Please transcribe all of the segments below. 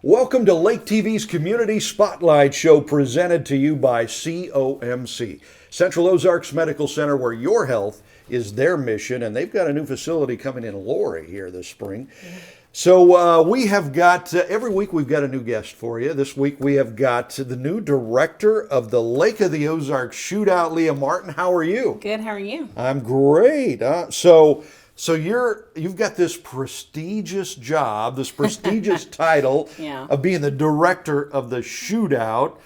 Welcome to Lake TV's Community Spotlight Show, presented to you by COMC, Central Ozarks Medical Center, where your health is their mission, and they've got a new facility coming in Lori here this spring. So we have got, every week we've got a new guest for you. This week we have got the new director of the Lake of the Ozarks Shootout, Leah Martin. How are you? Good, how are you? I'm great. So you've got this prestigious job, this prestigious title of being the director of the Shootout.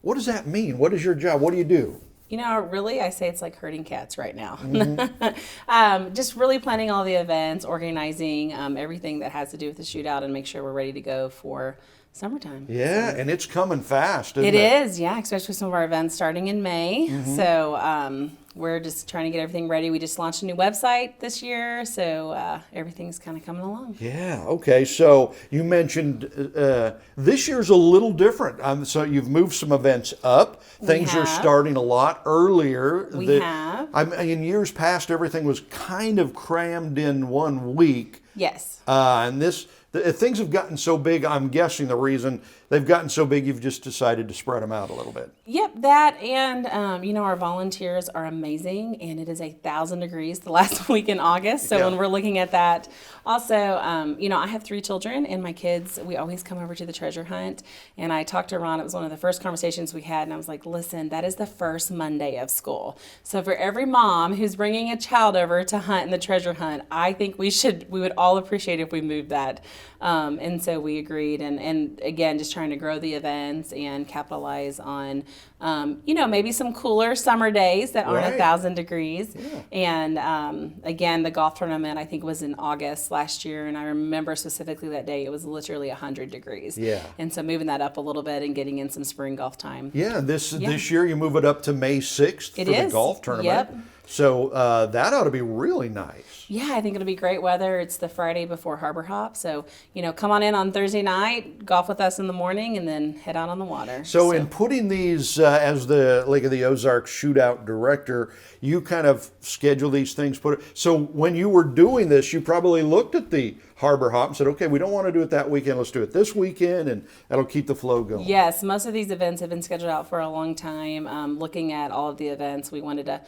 What does that mean? What is your job? What do you do? You know, really, I say it's like herding cats right now. Mm-hmm. Just really planning all the events, organizing everything that has to do with the Shootout, and make sure we're ready to go for summertime. Yeah, and it's coming fast, isn't it? It is, yeah, especially some of our events starting in May. Mm-hmm. So we're just trying to get everything ready. We just launched a new website this year, so everything's kind of coming along. Yeah, okay. So you mentioned this year's a little different. So you've moved some events up. Things are starting a lot earlier. We have. In years past, everything was kind of crammed in 1 week. Yes. And things have gotten so big, I'm guessing the reason they've gotten so big, you've just decided to spread them out a little bit. Yep, that and, our volunteers are amazing, and it is 1,000 degrees the last week in August. So when we're looking at that, also, I have 3 children, and my kids, we always come over to the treasure hunt. And I talked to Ron, it was one of the first conversations we had, and I was like, listen, that is the first Monday of school. So for every mom who's bringing a child over to hunt in the treasure hunt, I think we would all appreciate if we moved that. And so we agreed, and again, just trying to grow the events and capitalize on, maybe some cooler summer days that aren't 1,000 degrees. Yeah. And again, the golf tournament, I think, was in August last year, and I remember specifically that day, it was literally 100 degrees. Yeah. And so moving that up a little bit and getting in some spring golf time. Yeah, this year you move it up to May 6th for the golf tournament. Yep. So that ought to be really nice. Yeah, I think it'll be great weather. It's the Friday before Harbor Hop. So, come on in on Thursday night, golf with us in the morning, and then head out on the water. So in putting these, as the Lake of the Ozarks Shootout director, you kind of schedule these things. So when you were doing this, you probably looked at the Harbor Hop and said, okay, we don't want to do it that weekend. Let's do it this weekend, and that'll keep the flow going. Yes, most of these events have been scheduled out for a long time. Looking at all of the events, we wanted to,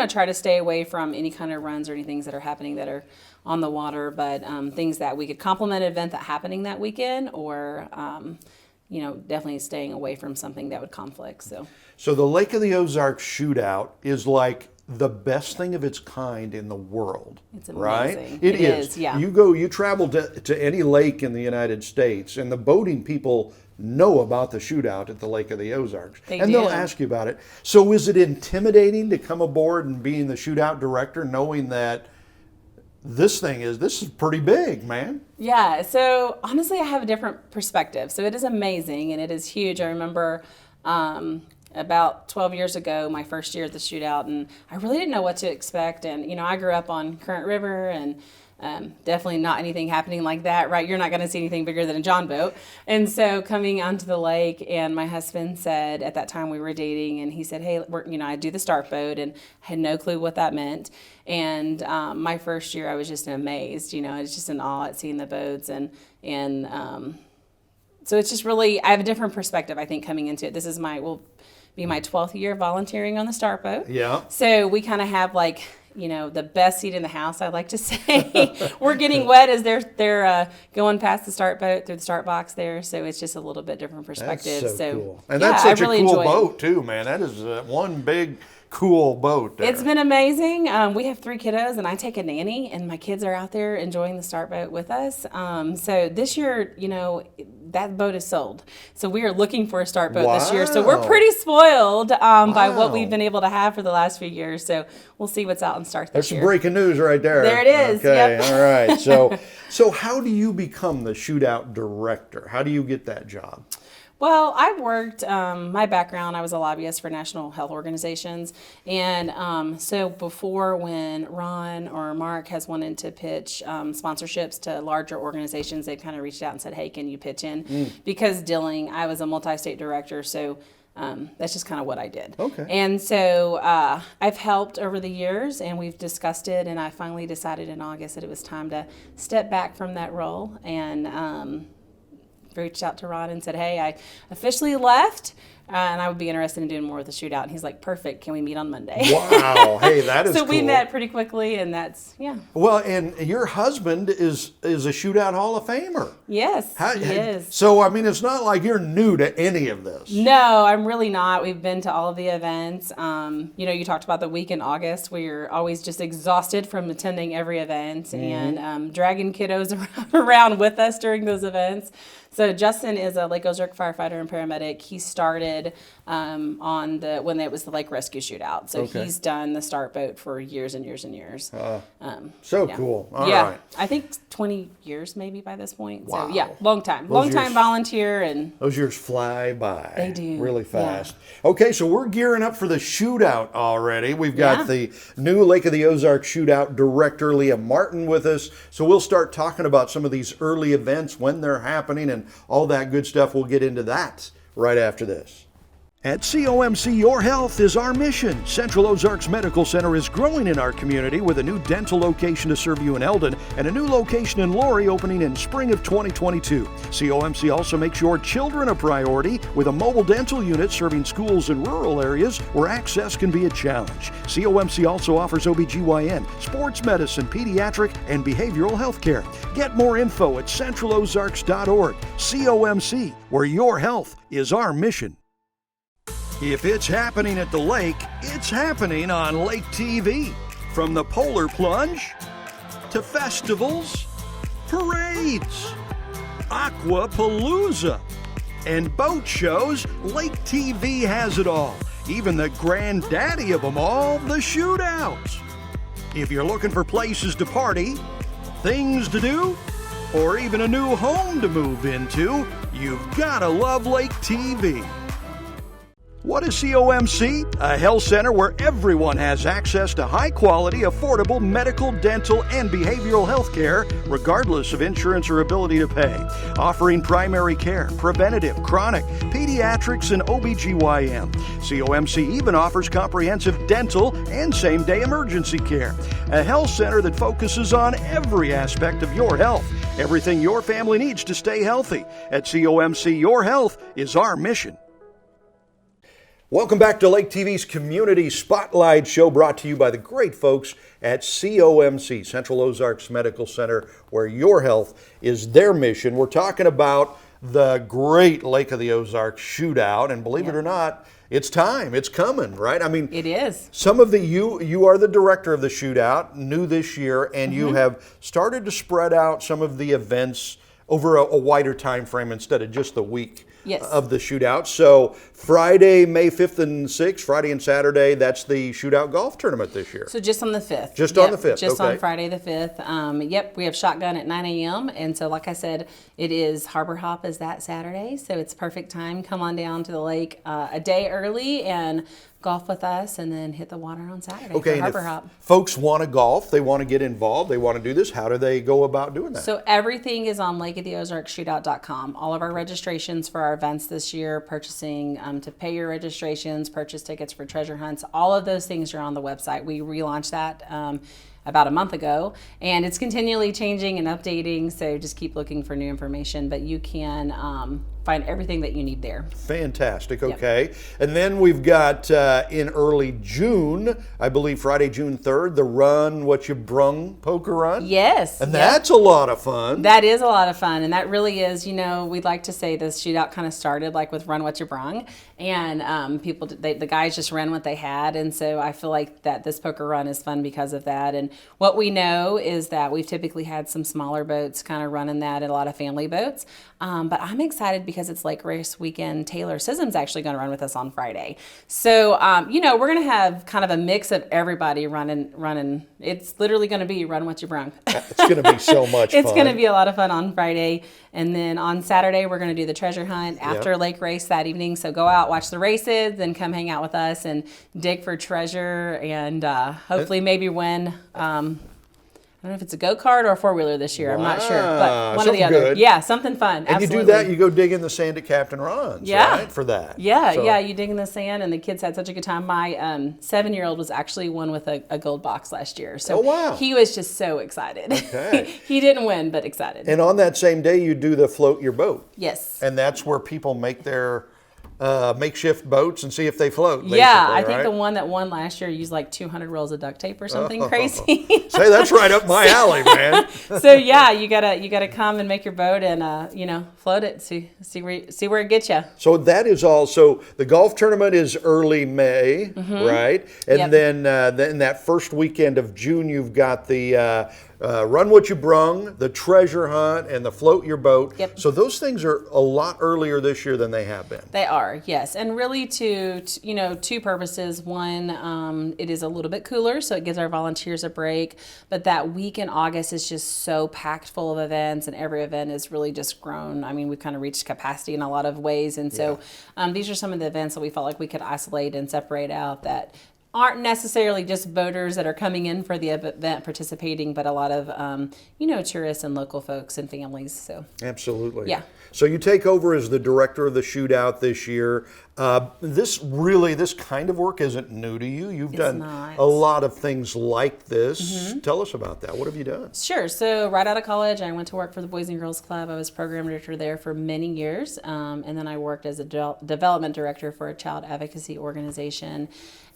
try to stay away from any kind of runs or any things that are happening that are on the water, but things that we could complement an event that's happening that weekend, or definitely staying away from something that would conflict. So the Lake of the Ozarks Shootout is like the best thing of its kind in the world. It's amazing. Right? It is. Yeah. You travel to any lake in the United States, and the boating people know about the Shootout at the Lake of the Ozarks. They'll ask you about it. So is it intimidating to come aboard and being the Shootout director, knowing that this is pretty big, man? Yeah, so honestly, I have a different perspective. So it is amazing, and it is huge. I remember about 12 years ago, my first year at the Shootout, and I really didn't know what to expect. And, I grew up on Current River, and definitely not anything happening like that, right? You're not going to see anything bigger than a John boat. And so coming onto the lake, and my husband said, at that time we were dating, and he said, hey, I do the start boat, and I had no clue what that meant. And my first year, I was just amazed, I was just in awe at seeing the boats, and so it's just really, I have a different perspective, I think, coming into it. This is will be my 12th year volunteering on the start boat. Yeah. So we kind of have the best seat in the house, I like to say. We're getting wet as they're going past the start boat through the start box there. So it's just a little bit different perspective. That's so cool. And that's such a cool boat too, man. That is one big cool boat there. It's been amazing. We have 3 kiddos, and I take a nanny, and my kids are out there enjoying the start boat with us. So this year, that boat is sold. So we are looking for a start boat this year. So we're pretty spoiled by what we've been able to have for the last few years. So we'll see what's out in start this year. That's some breaking news right there. There it is. Okay, yep. All right. So how do you become the Shootout director? How do you get that job? Well, I've worked, my background, I was a lobbyist for national health organizations. And so before, when Ron or Mark has wanted to pitch sponsorships to larger organizations, they've kind of reached out and said, hey, can you pitch in? Because I was a multi-state director, so that's just kind of what I did. Okay. And so I've helped over the years, and we've discussed it, and I finally decided in August that it was time to step back from that role and reached out to Ron and said, hey, I officially left. And I would be interested in doing more with the Shootout. And he's like, perfect. Can we meet on Monday? Wow. Hey, that is so cool. we met pretty quickly, and that's, yeah. Well, and your husband is a Shootout Hall of Famer. Yes, he is. So, I mean, it's not like you're new to any of this. No, I'm really not. We've been to all of the events. You talked about the week in August where you're always just exhausted from attending every event and dragging kiddos around with us during those events. So Justin is a Lake Ozark firefighter and paramedic. He started when it was the Lake Rescue Shootout. So he's done the start boat for years and years and years. Cool. All right. I think 20 years maybe by this point. Wow. So yeah, long time. Long time volunteer. And those years fly by. They do. Really fast. Yeah. Okay, so we're gearing up for the Shootout already. We've got the new Lake of the Ozarks Shootout director, Leah Martin, with us. So we'll start talking about some of these early events, when they're happening, and all that good stuff. We'll get into that right after this. At COMC, your health is our mission. Central Ozarks Medical Center is growing in our community with a new dental location to serve you in Eldon and a new location in Laurie opening in spring of 2022. COMC also makes your children a priority with a mobile dental unit serving schools in rural areas where access can be a challenge. COMC also offers OBGYN, sports medicine, pediatric, and behavioral health care. Get more info at centralozarks.org. COMC, where your health is our mission. If it's happening at the lake, it's happening on Lake TV. From the polar plunge to festivals, parades, aquapalooza, and boat shows, Lake TV has it all. Even the granddaddy of them all, the Shootout. If you're looking for places to party, things to do, or even a new home to move into, you've gotta love Lake TV. What is COMC? A health center where everyone has access to high-quality, affordable medical, dental, and behavioral health care, regardless of insurance or ability to pay. Offering primary care, preventative, chronic, pediatrics, and OBGYN. COMC even offers comprehensive dental and same-day emergency care. A health center that focuses on every aspect of your health. Everything your family needs to stay healthy. At COMC, your health is our mission. Welcome back to Lake TV's Community Spotlight Show, brought to you by the great folks at COMC, Central Ozarks Medical Center, where your health is their mission. We're talking about the great Lake of the Ozarks Shootout, and believe it or not, it's time. It's coming, right? I mean, it is. Some of you are the director of the Shootout, new this year, and you have started to spread out some of the events over a wider time frame instead of just the week. Of the Shootout. So Friday, May 5th and 6th, Friday and Saturday, that's the Shootout golf tournament this year. So just on the 5th. Just on the 5th, Just on Friday the 5th. We have shotgun at 9 a.m. And so like I said, it is Harbor Hop is that Saturday. So it's perfect time. Come on down to the lake a day early and golf with us, and then hit the water on Saturday for Harbor Hop. Folks want to golf, they want to get involved, they want to do this, how do they go about doing that? So everything is on lakeoftheozarksshootout.com. All of our registrations for our events this year, purchasing to pay your registrations, purchase tickets for treasure hunts, all of those things are on the website. We relaunched that about a month ago, and it's continually changing and updating, so just keep looking for new information, but you can find everything that you need there. Fantastic. Okay. And then we've got in early June, I believe Friday, June 3rd, the Run What You Brung poker run. Yes. And that's a lot of fun. That is a lot of fun. And that really is, we'd like to say this Shootout kind of started like with Run What You Brung. And the guys just ran what they had. And so I feel like that this poker run is fun because of that. And what we know is that we've typically had some smaller boats kind of running that, and a lot of family boats. But I'm excited because it's Lake Race Weekend. Taylor Sism's actually going to run with us on Friday. So, we're going to have kind of a mix of everybody running. It's literally going to be Run What You Brung. It's going to be so much fun. It's going to be a lot of fun on Friday. And then on Saturday, we're going to do the treasure hunt after Lake Race that evening. So go out, watch the races, then come hang out with us and dig for treasure and hopefully maybe win. I don't know if it's a go-kart or a four-wheeler this year. I'm not sure, but one or the Something other. good. Yeah, something fun. And Absolutely. you do that, you go dig in the sand at Captain Ron's, right? For that. Yeah, So- yeah. You dig in the sand, and the kids had such a good time. My 7-year-old was actually won with a gold box last year. So Oh, wow. he was just so excited. Okay. He didn't win, but excited. And on that same day, you do the float your boat. Yes. And that's where people make their makeshift boats and see if they float. Yeah, I basically, think the right? one that won last year used like 200 rolls of duct tape or something crazy. Say, that's right up my alley, man. So yeah, you gotta come and make your boat and float it, see where it gets you. So that is all. So the golf tournament is early May, right? And Yep. then that first weekend of June, you've got the Run What You Brung, the treasure hunt, and the float your boat. Yep. So those things are a lot earlier this year than they have been. They are, yes, and really to two purposes. One, it is a little bit cooler, so it gives our volunteers a break. But that week in August is just so packed full of events, and every event is really just grown. I mean, we've kind of reached capacity in a lot of ways, and so these are some of the events that we felt like we could isolate and separate out that aren't necessarily just boaters that are coming in for the event participating, but a lot of tourists and local folks and families. So Absolutely. Yeah. So you take over as the director of the Shootout this year. This kind of work isn't new to you. You've done not. a lot of things like this. Tell us about that. What have you done? Sure. So right out of college, I went to work for the Boys and Girls Club. I was program director there for many years, and then I worked as a development director for a child advocacy organization.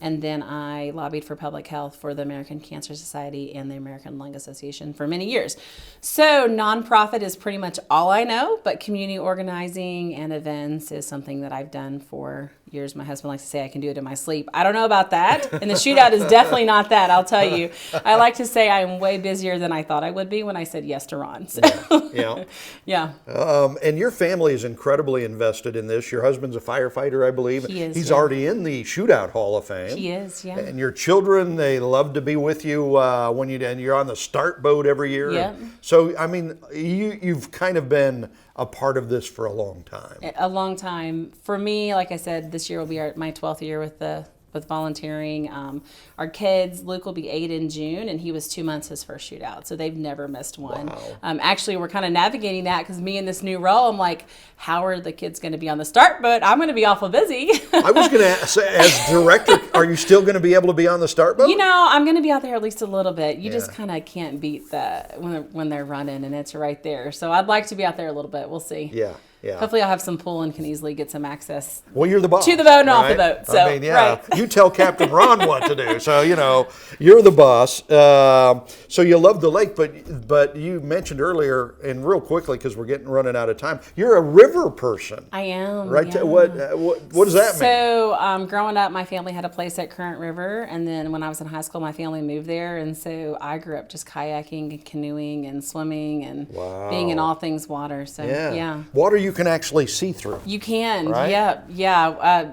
And then I lobbied for public health for the American Cancer Society and the American Lung Association for many years. So nonprofit is pretty much all I know, but community organizing and events is something that I've done for years. My husband likes to say I can do it in my sleep. I don't know about that. And the Shootout is definitely not that, I'll tell you. I like to say I'm way busier than I thought I would be when I said yes to Ron. So. Yeah. Yeah. And your family is incredibly invested in this. Your husband's a firefighter, I believe. He is, He's yeah. already in the Shootout Hall of Fame. He is, yeah. And your children, they love to be with you and you're on the start boat every year. Yeah. So, I mean, you've kind of been a part of this for a long time. A long time. For me, like I said, this year will be my 12th year with volunteering. Our kids, Luke will be 8 in June, and he was 2 months his first Shootout, so they've never missed one. Wow. Actually, we're kind of navigating that because me in this new role, I'm like, how are the kids going to be on the start boat? I'm going to be awful busy. I was going to say, as director, are you still going to be able to be on the start boat? I'm going to be out there at least a little bit. You just Yeah. kind of can't beat when they're running, and it's right there. So I'd like to be out there a little bit. We'll see. Yeah. Yeah. Hopefully I'll have some pull and can easily get some access. Well, you're the boss. To the boat and off the right? boat, so, I mean, yeah, right. you tell Captain Ron what to do. So, you're the boss. So you love the lake, but you mentioned earlier, and real quickly, because we're running out of time, you're a river person. I am. Right? Yeah. What does that mean? So, growing up, my family had a place at Current River, and then when I was in high school, my family moved there, and so I grew up just kayaking and canoeing and swimming and being in all things water. So, yeah. Water you can actually see through. You can, Right? yeah.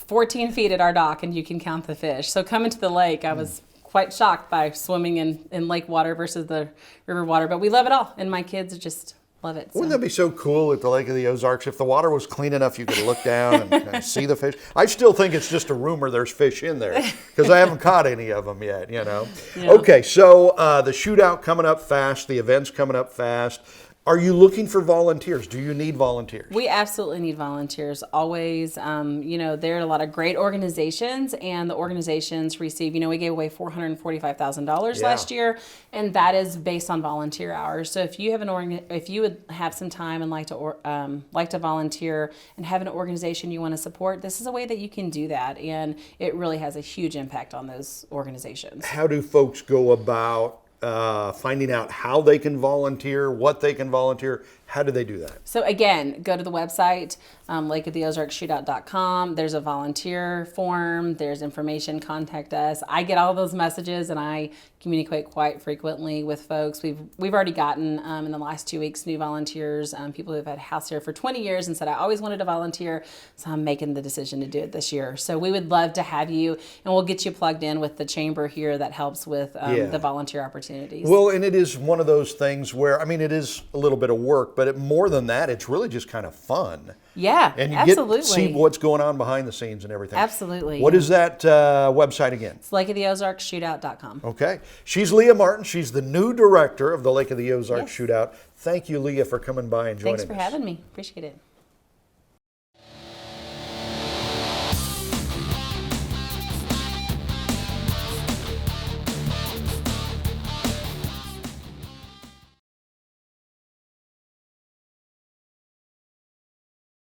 14 feet at our dock, and you can count the fish. So coming to the lake, I was quite shocked by swimming in lake water versus the river water, but we love it all, and my kids just love it. So. Wouldn't that be so cool at the Lake of the Ozarks if the water was clean enough you could look down and see the fish? I still think it's just a rumor there's fish in there because I haven't caught any of them yet, Yeah. Okay, so the Shootout coming up fast, the event's coming up fast. Are you looking for volunteers? Do you need volunteers? We absolutely need volunteers, always. There are a lot of great organizations, and the organizations receive, we gave away $445,000 last year, and that is based on volunteer hours. So if you have if you would have some time and like to volunteer and have an organization you want to support, this is a way that you can do that, and it really has a huge impact on those organizations. How do folks go about finding out how they can volunteer, what they can volunteer? How do they do that? So again, go to the website, lakeoftheozarksshootout.com. There's a volunteer form. There's information. Contact us. I get all those messages, and I communicate quite frequently with folks. We've already gotten in the last 2 weeks new volunteers, people who've had house here for 20 years and said, I always wanted to volunteer, so I'm making the decision to do it this year. So we would love to have you, and we'll get you plugged in with the chamber here that helps with the volunteer opportunities. Well, and it is one of those things where, it is a little bit of work, work, but more than that, it's really just kind of fun. Yeah, And you absolutely. get to see what's going on behind the scenes and everything. Absolutely. What is that website again? It's lakeoftheozarkshootout.com. Okay. She's Leah Martin. She's the new director of the Lake of the Ozarks Yes. Shootout. Thank you, Leah, for coming by and joining us. Thanks for having me. Appreciate it.